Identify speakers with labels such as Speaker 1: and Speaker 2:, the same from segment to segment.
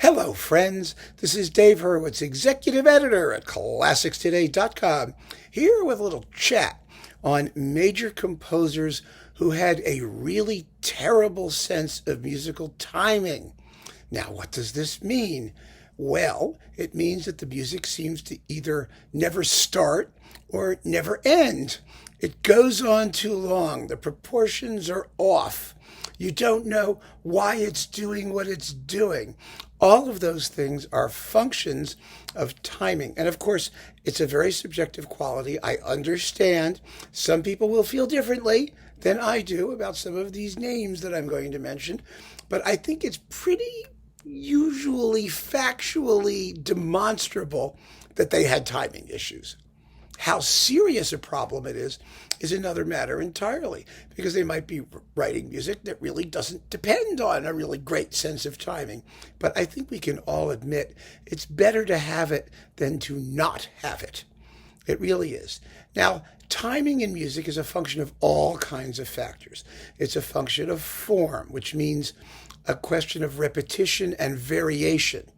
Speaker 1: Hello, friends. This is Dave Hurwitz, Executive Editor at ClassicsToday.com, here with a little chat on major composers who had a really terrible sense of musical timing. Now, what does this mean? Well, it means that the music seems to either never start or never end. It goes on too long. The proportions are off. You don't know why it's doing what it's doing. All of those things are functions of timing. And of course, it's a very subjective quality. I understand some people will feel differently than I do about some of these names that I'm going to mention, but I think it's pretty usually factually demonstrable that they had timing issues. How serious a problem it is another matter entirely, because they might be writing music that really doesn't depend on a really great sense of timing. But I think we can all admit it's better to have it than to not have it. It really is. Now, timing in music is a function of all kinds of factors. It's a function of form, which means a question of repetition and variation.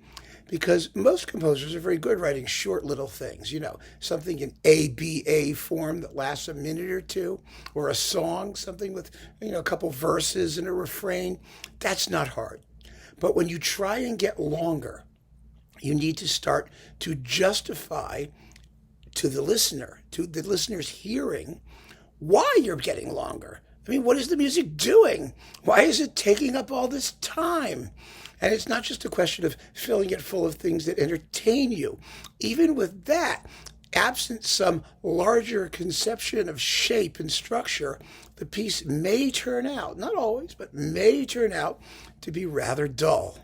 Speaker 1: Because most composers are very good writing short little things, something in ABA form that lasts a minute or two, or a song, something with, a couple verses and a refrain. That's not hard. But when you try and get longer, you need to start to justify to the listener's hearing, why you're getting longer. I mean, what is the music doing? Why is it taking up all this time? And it's not just a question of filling it full of things that entertain you. Even with that, absent some larger conception of shape and structure, the piece may turn out, not always, but may turn out to be rather dull.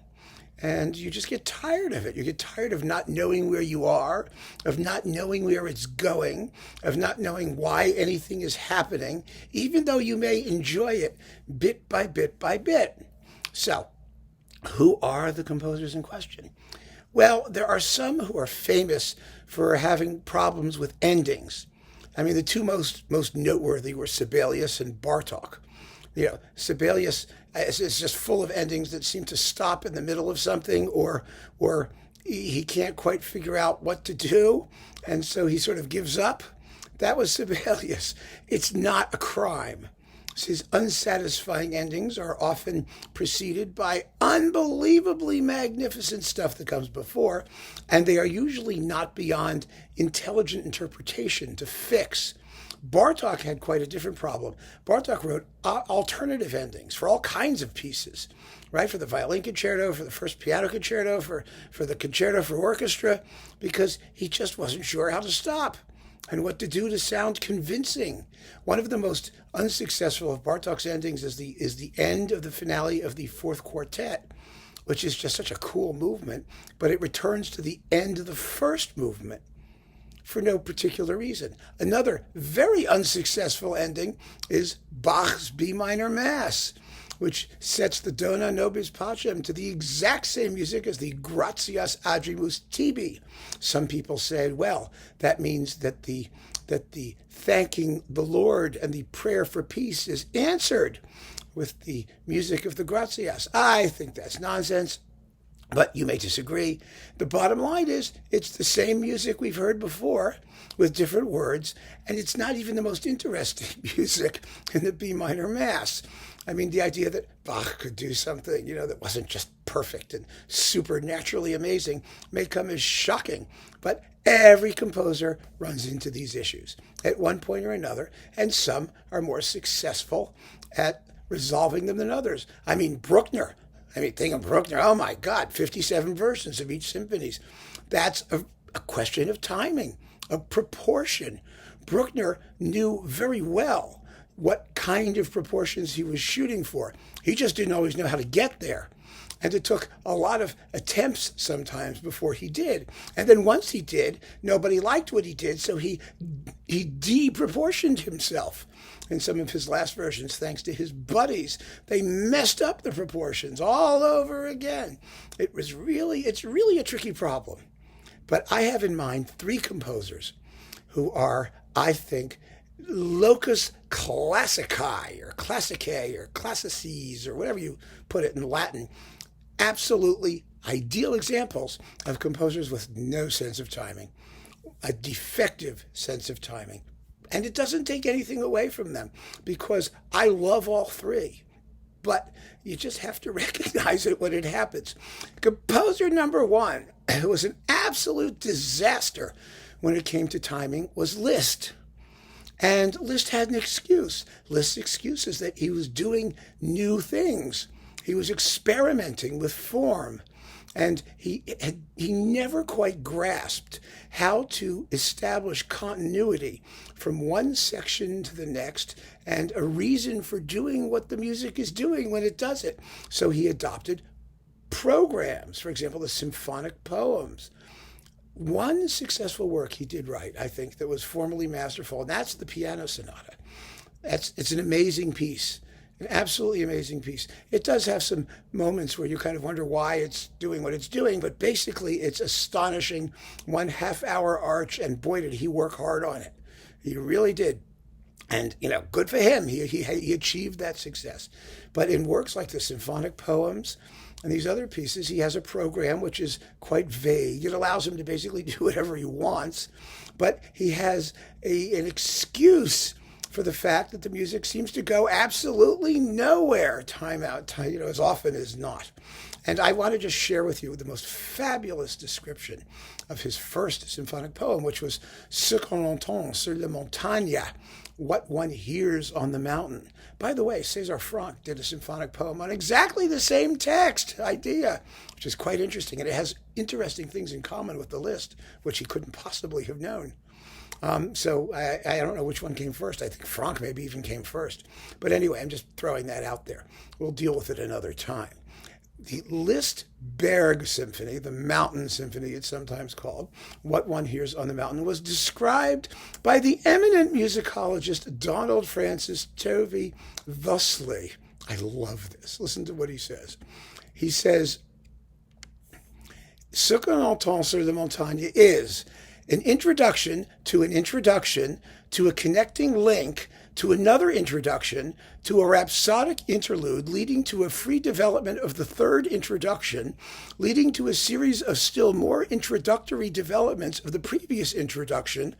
Speaker 1: And you just get tired of it. You get tired of not knowing where you are, of not knowing where it's going, of not knowing why anything is happening, even though you may enjoy it bit by bit by bit. So, who are the composers in question? Well, there are some who are famous for having problems with endings. I mean, the two most noteworthy were Sibelius and Bartók. Sibelius is just full of endings that seem to stop in the middle of something, or he can't quite figure out what to do, and so he sort of gives up. That was Sibelius. It's not a crime. His unsatisfying endings are often preceded by unbelievably magnificent stuff that comes before, and they are usually not beyond intelligent interpretation to fix. Bartók had quite a different problem. Bartók wrote alternative endings for all kinds of pieces, right? For the violin concerto, for the first piano concerto, for the concerto for orchestra, because he just wasn't sure how to stop and what to do to sound convincing. One of the most unsuccessful of Bartók's endings is the end of the finale of the fourth quartet, which is just such a cool movement, but it returns to the end of the first movement for no particular reason. Another very unsuccessful ending is Bach's B minor Mass, which sets the Dona Nobis Pacem to the exact same music as the Gratias Adrimus Tibi. Some people say, well, that means that the thanking the Lord and the prayer for peace is answered with the music of the Gratias. I think that's nonsense, but you may disagree. The bottom line is it's the same music we've heard before with different words, and it's not even the most interesting music in the B minor Mass. I mean, the idea that Bach could do something, that wasn't just perfect and supernaturally amazing may come as shocking. But every composer runs into these issues at one point or another, and some are more successful at resolving them than others. I mean, Bruckner. Think of Bruckner. Oh my God, 57 versions of each symphonies. That's a question of timing, of proportion. Bruckner knew very well what kind of proportions he was shooting for. He just didn't always know how to get there. And it took a lot of attempts sometimes before he did. And then once he did, nobody liked what he did, so he deproportioned himself. In some of his last versions, thanks to his buddies, they messed up the proportions all over again. It's really a tricky problem. But I have in mind three composers who are, I think, locus classici or classices or whatever you put it in Latin, absolutely ideal examples of composers with no sense of timing, a defective sense of timing. And it doesn't take anything away from them, because I love all three. But you just have to recognize it when it happens. Composer number one, who was an absolute disaster when it came to timing, was Liszt. And Liszt had an excuse. Liszt's excuse is that he was doing new things. He was experimenting with form. And he never quite grasped how to establish continuity from one section to the next and a reason for doing what the music is doing when it does it. So he adopted programs, for example, the symphonic poems. One successful work he did write, I think, that was formally masterful, and that's the Piano Sonata. It's an amazing piece. An absolutely amazing piece. It does have some moments where you kind of wonder why it's doing what it's doing, but basically it's astonishing. 1.5 hour arch, and boy, did he work hard on it. He really did. And, good for him. He achieved that success. But in works like the symphonic poems and these other pieces, he has a program which is quite vague. It allows him to basically do whatever he wants, but he has an excuse for the fact that the music seems to go absolutely nowhere, time out, as often as not. And I want to just share with you the most fabulous description of his first symphonic poem, which was Ce qu'on entend sur la montagne, what one hears on the mountain. By the way, César Franck did a symphonic poem on exactly the same text idea, which is quite interesting. And it has interesting things in common with the Liszt, which he couldn't possibly have known. So I don't know which one came first. I think Franck maybe even came first. But anyway, I'm just throwing that out there. We'll deal with it another time. The Liszt Berg Symphony, the Mountain Symphony it's sometimes called, what one hears on the mountain, was described by the eminent musicologist Donald Francis Tovey thusly. I love this. Listen to what he says. He says, Ce qu'on entend sur la montagne is an introduction to a connecting link to another introduction to a rhapsodic interlude leading to a free development of the third introduction, leading to a series of still more introductory developments of the previous introduction,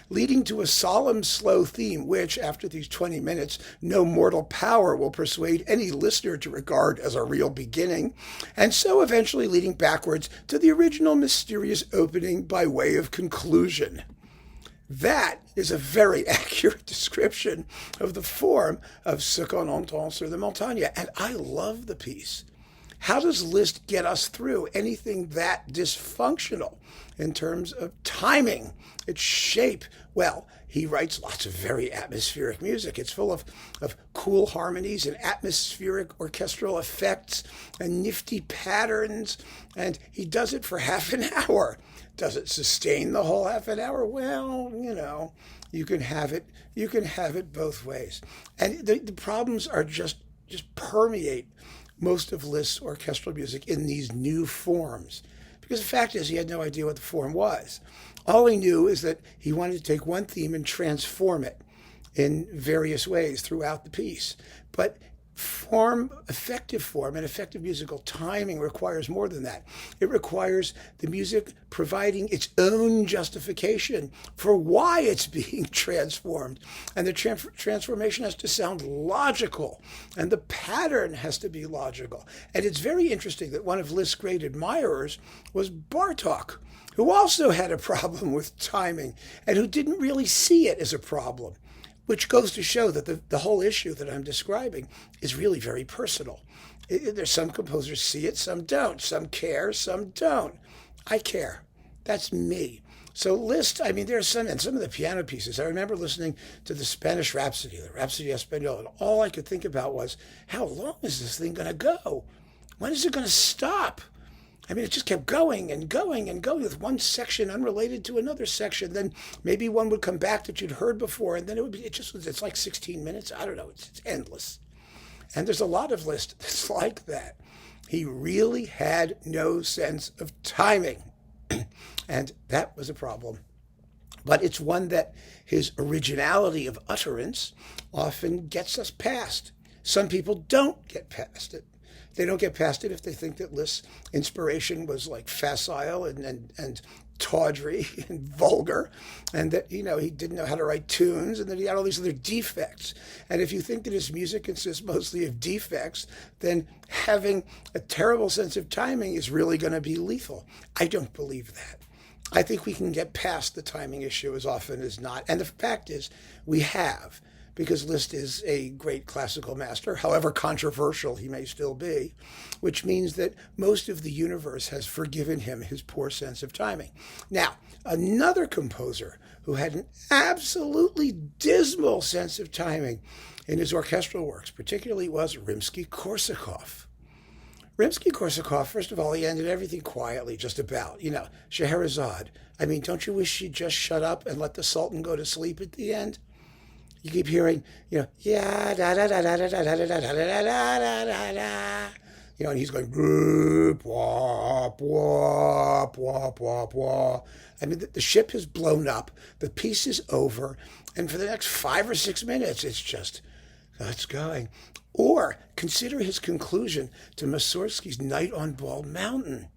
Speaker 1: leading to a solemn, slow theme which, after these 20 minutes, no mortal power will persuade any listener to regard as a real beginning, and so eventually leading backwards to the original mysterious opening by way of conclusion. That is a very accurate description of the form of Ce qu'on entend sur la montagne, and I love the piece. How does Liszt get us through anything that dysfunctional in terms of timing, its shape? Well, he writes lots of very atmospheric music. It's full of cool harmonies and atmospheric orchestral effects and nifty patterns, and he does it for half an hour. Does it sustain the whole half an hour? Well, you can have it both ways. And the problems are just permeate most of Liszt's orchestral music in these new forms. Because the fact is, he had no idea what the form was. All he knew is that he wanted to take one theme and transform it in various ways throughout the piece. But effective form and effective musical timing requires more than that. It requires the music providing its own justification for why it's being transformed. And the transformation has to sound logical, and the pattern has to be logical. And it's very interesting that one of Liszt's great admirers was Bartók, who also had a problem with timing and who didn't really see it as a problem, which goes to show that the whole issue that I'm describing is really very personal. There's some composers see it, some don't. Some care, some don't. I care. That's me. So Liszt, there's some of the piano pieces. I remember listening to the Spanish Rhapsody, the Rhapsody Español, and all I could think about was, how long is this thing going to go? When is it going to stop? It just kept going and going and going with one section unrelated to another section. Then maybe one would come back that you'd heard before, and then it's like 16 minutes. I don't know. It's endless. And there's a lot of Liszt that's like that. He really had no sense of timing. And that was a problem. But it's one that his originality of utterance often gets us past. Some people don't get past it. They don't get past it if they think that Liszt's inspiration was like facile and tawdry and vulgar, and that, he didn't know how to write tunes, and that he had all these other defects. And if you think that his music consists mostly of defects, then having a terrible sense of timing is really going to be lethal. I don't believe that. I think we can get past the timing issue as often as not. And the fact is, we have, because Liszt is a great classical master, however controversial he may still be, which means that most of the universe has forgiven him his poor sense of timing. Now, another composer who had an absolutely dismal sense of timing in his orchestral works, particularly, was Rimsky-Korsakov. Rimsky-Korsakov, first of all, he ended everything quietly, just about. Scheherazade. I mean, don't you wish she'd just shut up and let the Sultan go to sleep at the end? You keep hearing, yeah, da da da da da da da da da da da da da. And he's going, whoop, wop, wop, wop, wop, wop. I mean, the ship has blown up, the piece is over, and for the next 5 or 6 minutes, it's going. Or consider his conclusion to Mussorgsky's Night on Bald Mountain.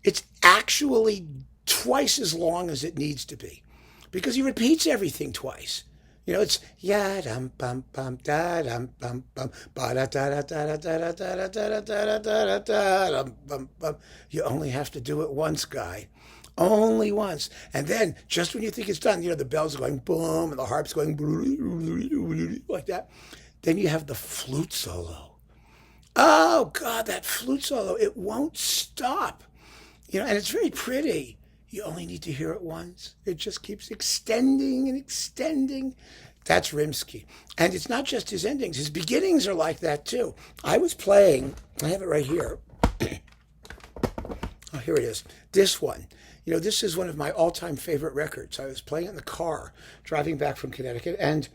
Speaker 1: It's actually twice as long as it needs to be, because he repeats everything twice. It's ya dum bum bum da dum bum bum ba da da da da da da da da da da da bum bum. You only have to do it once, guy. Only once. And then, just when you think it's done, the bells are going boom and the harp's going like that. Then you have the flute solo. Oh, God, that flute solo, it won't stop. And it's very pretty. You only need to hear it once. It just keeps extending and extending. That's Rimsky. And it's not just his endings. His beginnings are like that, too. I was playing, I have it right here. Oh, here it is. This one. This is one of my all-time favorite records. I was playing it in the car, driving back from Connecticut, and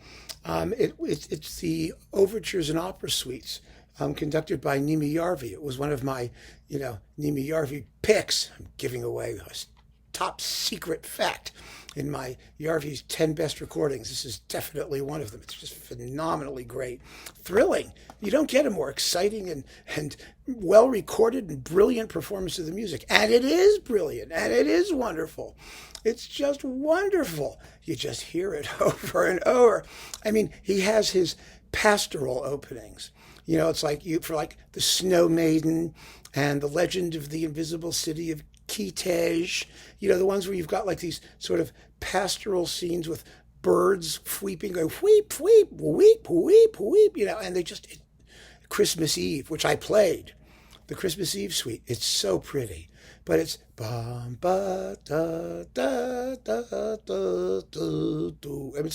Speaker 1: it's the Overtures and Opera Suites, conducted by Nimi Järvi. It was one of my, Nimi Järvi picks. I'm giving away a top secret fact in my Järvi's 10 best recordings. This is definitely one of them. It's just phenomenally great. Thrilling. You don't get a more exciting and well-recorded and brilliant performance of the music. And it is brilliant, and it is wonderful. It's just wonderful. You just hear it over and over. I mean, he has his pastoral openings. It's like for the Snow Maiden and the Legend of the Invisible City of Kitej, the ones where you've got like these sort of pastoral scenes with birds weeping, going weep, weep, weep, weep, weep, and they just, Christmas Eve, which I played, the Christmas Eve suite, it's so pretty, but it's bum ba da da da da da do. I mean,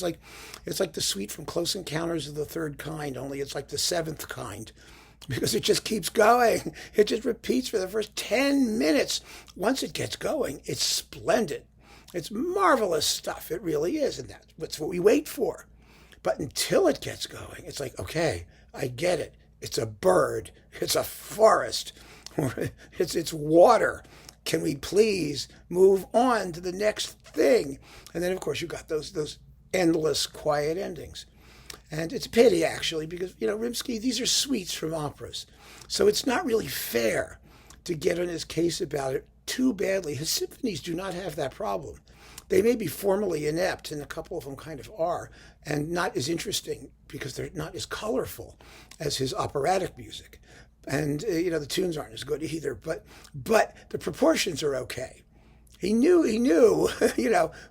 Speaker 1: it's like the suite from Close Encounters of the Third Kind, only it's like the 7th kind. Because it just keeps going. It just repeats for the first 10 minutes. Once it gets going, it's splendid. It's marvelous stuff. It really is. And that's what we wait for. But until it gets going, it's like, okay, I get it. It's a bird. It's a forest. It's water. Can we please move on to the next thing? And then, of course, you've got those endless quiet endings. And it's a pity, actually, because, Rimsky, these are suites from operas. So it's not really fair to get on his case about it too badly. His symphonies do not have that problem. They may be formally inept, and a couple of them kind of are, and not as interesting because they're not as colorful as his operatic music. And, the tunes aren't as good either, but the proportions are okay. He knew,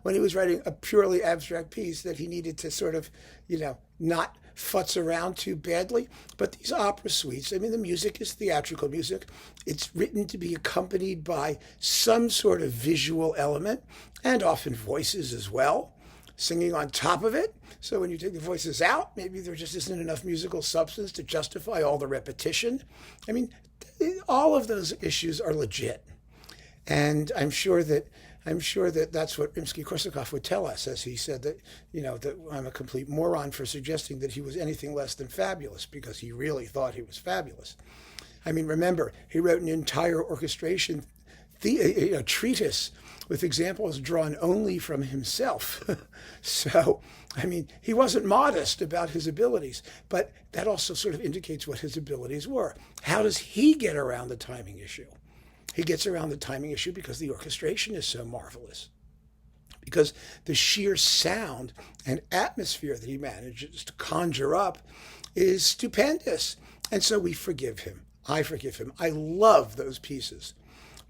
Speaker 1: when he was writing a purely abstract piece that he needed to sort of, not futz around too badly. But these opera suites, the music is theatrical music. It's written to be accompanied by some sort of visual element, and often voices as well, singing on top of it. So when you take the voices out, maybe there just isn't enough musical substance to justify all the repetition. All of those issues are legit. And I'm sure that that's what Rimsky-Korsakov would tell us, as he said that, that I'm a complete moron for suggesting that he was anything less than fabulous, because he really thought he was fabulous. Remember, he wrote an entire orchestration treatise with examples drawn only from himself. So, I mean, he wasn't modest about his abilities, but that also sort of indicates what his abilities were. How does he get around the timing issue? He gets around the timing issue because the orchestration is so marvelous. Because the sheer sound and atmosphere that he manages to conjure up is stupendous. And so we forgive him. I forgive him. I love those pieces.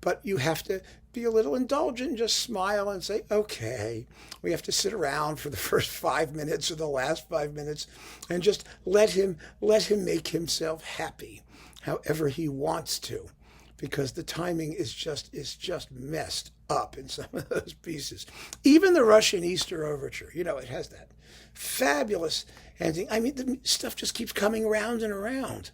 Speaker 1: But you have to be a little indulgent and just smile and say, okay, we have to sit around for the first 5 minutes or the last 5 minutes and just let him make himself happy however he wants to, because the timing is just messed up in some of those pieces. Even the Russian Easter Overture, it has that fabulous ending. I mean, the stuff just keeps coming around and around.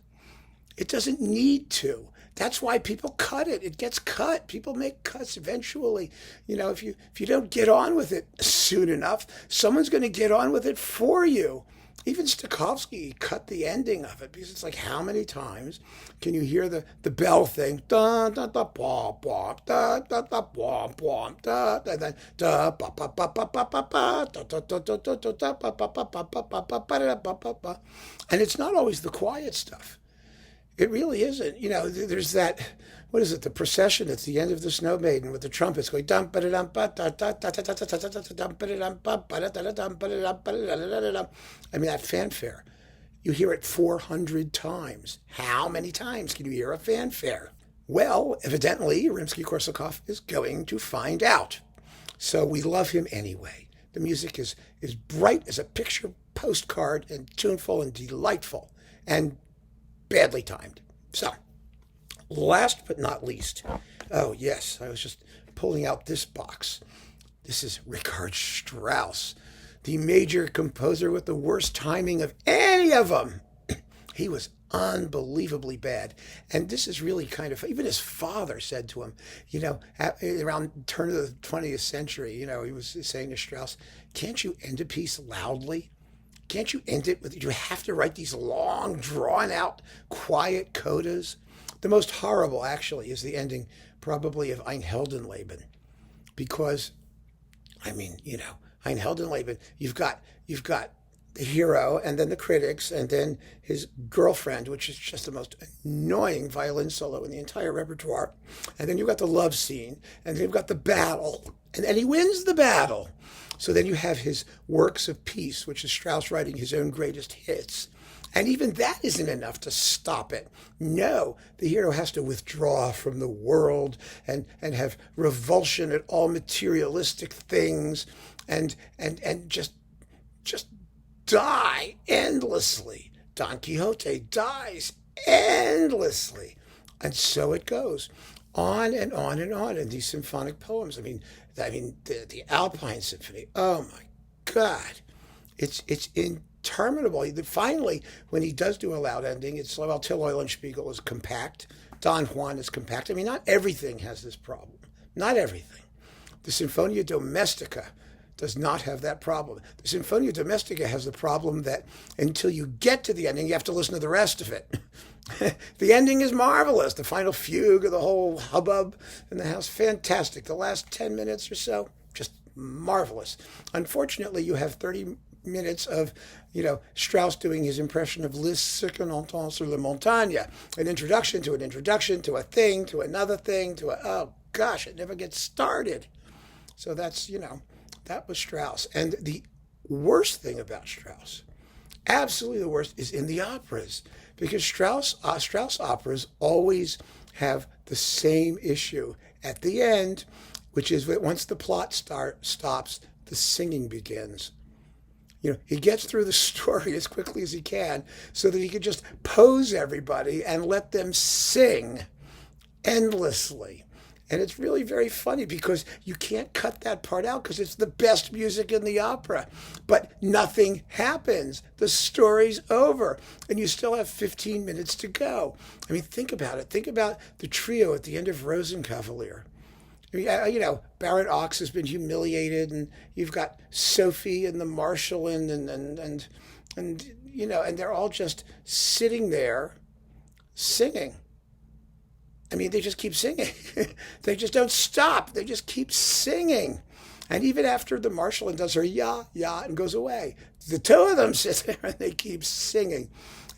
Speaker 1: It doesn't need to. That's why people cut it. It gets cut. People make cuts eventually. If you don't get on with it soon enough, someone's going to get on with it for you. Even Stokowski cut the ending of it, because it's like, how many times can you hear the bell thing? Da da da ba ba da da da ba ba da da da da ba ba ba ba ba ba ba da da da da da da ba ba ba ba ba ba ba ba ba ba. And it's not always the quiet stuff. It really isn't. There's that, what is it, the procession at the end of the Snow Maiden with the trumpets going dum ba dum ba da da da da da da da dum ba dum ba da da dum ba dum ba da da. I mean, that fanfare. You hear it 400 times. How many times can you hear a fanfare? Well, evidently, Rimsky-Korsakov is going to find out. So we love him anyway. The music is bright as a picture postcard and tuneful and delightful and badly timed. So, last but not least, oh yes, I was just pulling out this box. This is Richard Strauss, the major composer with the worst timing of any of them. He was unbelievably bad. And this is really kind of, even his father said to him, around the turn of the 20th century, he was saying to Strauss, can't you end a piece loudly? Can't you end it with, you have to write these long, drawn-out, quiet codas? The most horrible, actually, is the ending, probably, of Ein Heldenleben. Because, Ein Heldenleben, you've got the hero, and then the critics, and then his girlfriend, which is just the most annoying violin solo in the entire repertoire. And then you've got the love scene, and then you've got the battle, and then he wins the battle. So then you have his works of peace, which is Strauss writing his own greatest hits. And even that isn't enough to stop it. No, the hero has to withdraw from the world and have revulsion at all materialistic things and just die endlessly. Don Quixote dies endlessly. And so it goes on and on and on in these symphonic poems. I mean, the Alpine Symphony. Oh my God, it's interminable. Finally, when he does do a loud ending, it's well, Till Eulenspiegel is compact. Don Juan is compact. I mean, not everything has this problem. Not everything. The Sinfonia Domestica does not have that problem. The Sinfonia Domestica has the problem that until you get to the ending, you have to listen to the rest of it. The ending is marvelous. The final fugue of the whole hubbub in the house, fantastic. The last 10 minutes or so, just marvelous. Unfortunately, you have 30 minutes of, Strauss doing his impression of Liszt's Ce qu'on entend sur la montagne, an introduction to a thing, to another thing, oh gosh, it never gets started. So that's, that was Strauss. And the worst thing about Strauss, absolutely the worst, is in the operas. Because Strauss operas always have the same issue at the end, which is that once the plot stops, the singing begins. He gets through the story as quickly as he can so that he can just pose everybody and let them sing endlessly. And it's really very funny because you can't cut that part out because it's the best music in the opera. But nothing happens. The story's over. And you still have 15 minutes to go. I mean, think about it. Think about the trio at the end of Rosenkavalier. I mean, Baron Ochs has been humiliated, and you've got Sophie and the Marshal and they're all just sitting there singing. I mean, they just keep singing. They just don't stop. They just keep singing. And even after the Marshallin does her ya, ya, and goes away, the two of them sit there and they keep singing.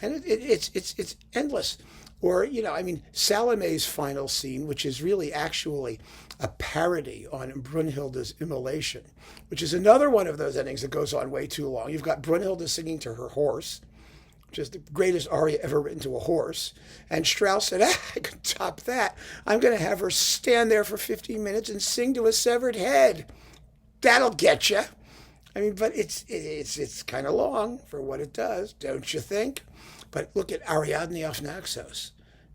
Speaker 1: And it's endless. Or, I mean, Salome's final scene, which is really actually a parody on Brunhilde's Immolation, which is another one of those endings that goes on way too long. You've got Brunhilde singing to her horse, which is the greatest aria ever written to a horse. And Strauss said, I can top that. I'm going to have her stand there for 15 minutes and sing to a severed head. That'll get you. I mean, but it's kind of long for what it does, don't you think? But look at Ariadne of Naxos.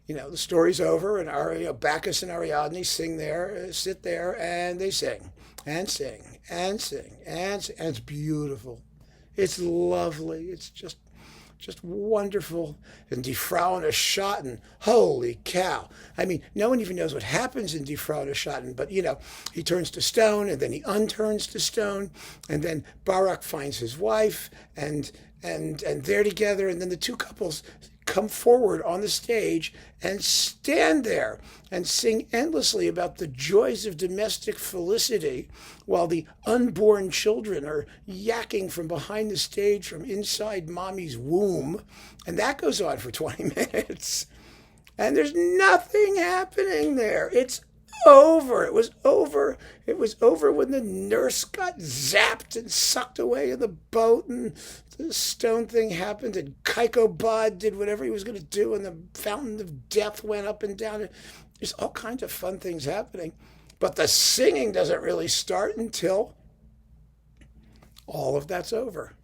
Speaker 1: The story's over, and Bacchus and Ariadne sit there, and they sing, and sing, and sing, and sing. And it's beautiful. It's lovely. It's just wonderful. And Die Frauen Schatten, holy cow. I mean, no one even knows what happens in Die Frauen Schatten, but, he turns to stone, and then he unturns to stone, and then Barak finds his wife, and they're together, and then the two couples come forward on the stage and stand there and sing endlessly about the joys of domestic felicity while the unborn children are yakking from behind the stage from inside mommy's womb. And that goes on for 20 minutes. And there's nothing happening there. It's over. It was over. It was over when the nurse got zapped and sucked away in the boat, and the stone thing happened, and Kaikobad did whatever he was going to do, and the fountain of death went up and down. There's all kinds of fun things happening. But the singing doesn't really start until all of that's over.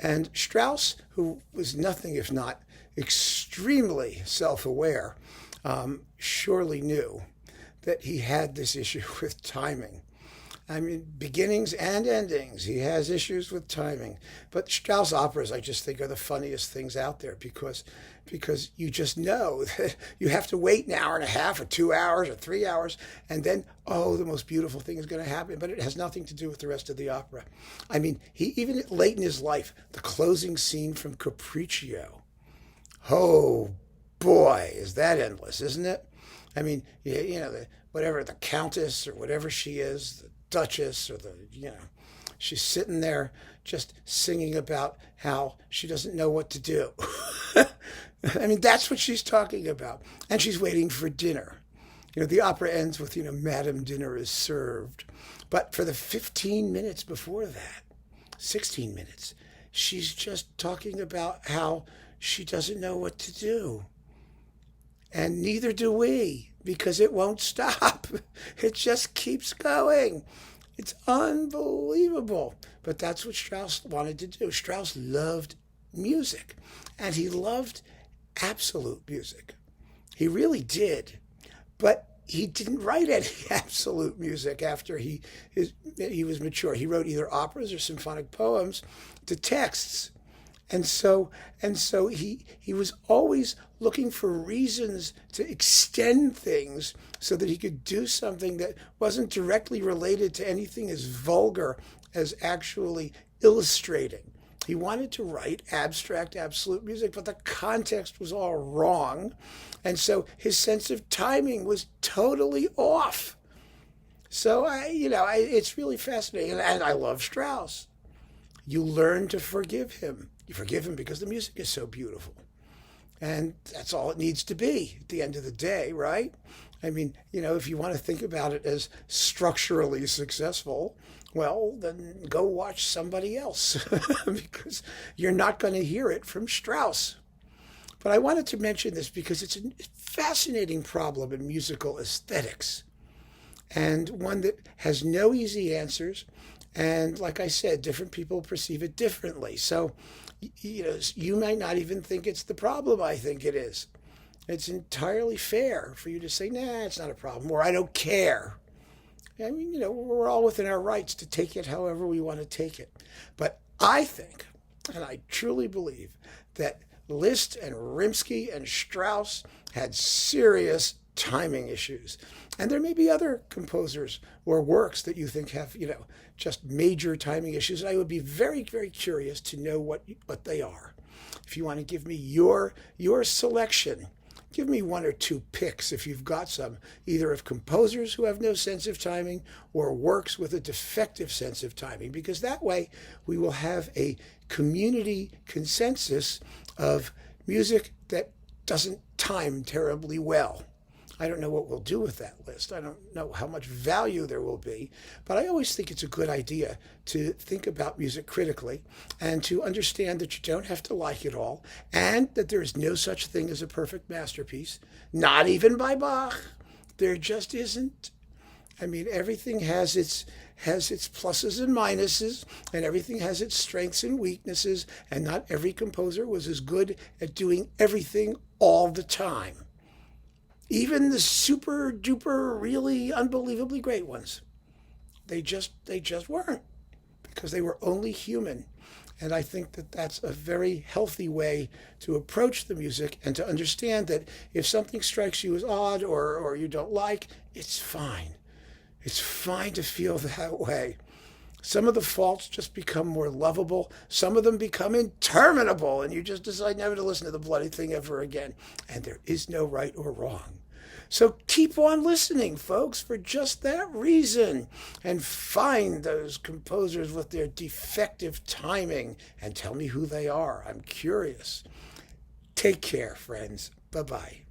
Speaker 1: And Strauss, who was nothing if not extremely self-aware, surely knew that he had this issue with timing. I mean, beginnings and endings, he has issues with timing. But Strauss operas, I just think, are the funniest things out there because you just know that you have to wait an hour and a half or 2 hours or 3 hours, and then, the most beautiful thing is going to happen. But it has nothing to do with the rest of the opera. I mean, he even late in his life, the closing scene from Capriccio, oh boy, is that endless, isn't it? I mean, the Countess or whatever she is, the Duchess or she's sitting there just singing about how she doesn't know what to do. I mean, that's what she's talking about. And she's waiting for dinner. The opera ends with, Madam Dinner is served. But for the 15 minutes before that, 16 minutes, she's just talking about how she doesn't know what to do. And neither do we, because it won't stop. It just keeps going. It's unbelievable. But that's what Strauss wanted to do. Strauss loved music, and he loved absolute music. He really did. But he didn't write any absolute music after he was mature. He wrote either operas or symphonic poems to texts. And so he was always looking for reasons to extend things so that he could do something that wasn't directly related to anything as vulgar as actually illustrating. He wanted to write abstract, absolute music, but the context was all wrong. And so his sense of timing was totally off. So, it's really fascinating. And I love Strauss. You learn to forgive him. You forgive him because the music is so beautiful. And that's all it needs to be at the end of the day, right? I mean, if you want to think about it as structurally successful, well, then go watch somebody else because you're not going to hear it from Strauss. But I wanted to mention this because it's a fascinating problem in musical aesthetics, and one that has no easy answers. And like I said, different people perceive it differently. So, you might not even think it's the problem I think it is. It's entirely fair for you to say, nah, it's not a problem, or I don't care. I mean, we're all within our rights to take it however we want to take it. But I think, and I truly believe, that Liszt and Rimsky and Strauss had serious timing issues. And there may be other composers or works that you think have, just major timing issues. And I would be very, very curious to know what they are. If you want to give me your selection, Give me one or two picks, if you've got some, either of composers who have no sense of timing or works with a defective sense of timing, because that way we will have a community consensus of music that doesn't time terribly well. I don't know what we'll do with that list. I don't know how much value there will be, but I always think it's a good idea to think about music critically and to understand that you don't have to like it all, and that there is no such thing as a perfect masterpiece, not even by Bach. There just isn't. I mean, everything has its pluses and minuses, and everything has its strengths and weaknesses, and not every composer was as good at doing everything all the time. Even the super duper, really unbelievably great ones, they just weren't, because they were only human. And I think that that's a very healthy way to approach the music, and to understand that if something strikes you as odd or you don't like, it's fine. It's fine to feel that way. Some of the faults just become more lovable. Some of them become interminable, and you just decide never to listen to the bloody thing ever again. And there is no right or wrong. So keep on listening, folks, for just that reason. And find those composers with their defective timing and tell me who they are. I'm curious. Take care, friends. Bye-bye.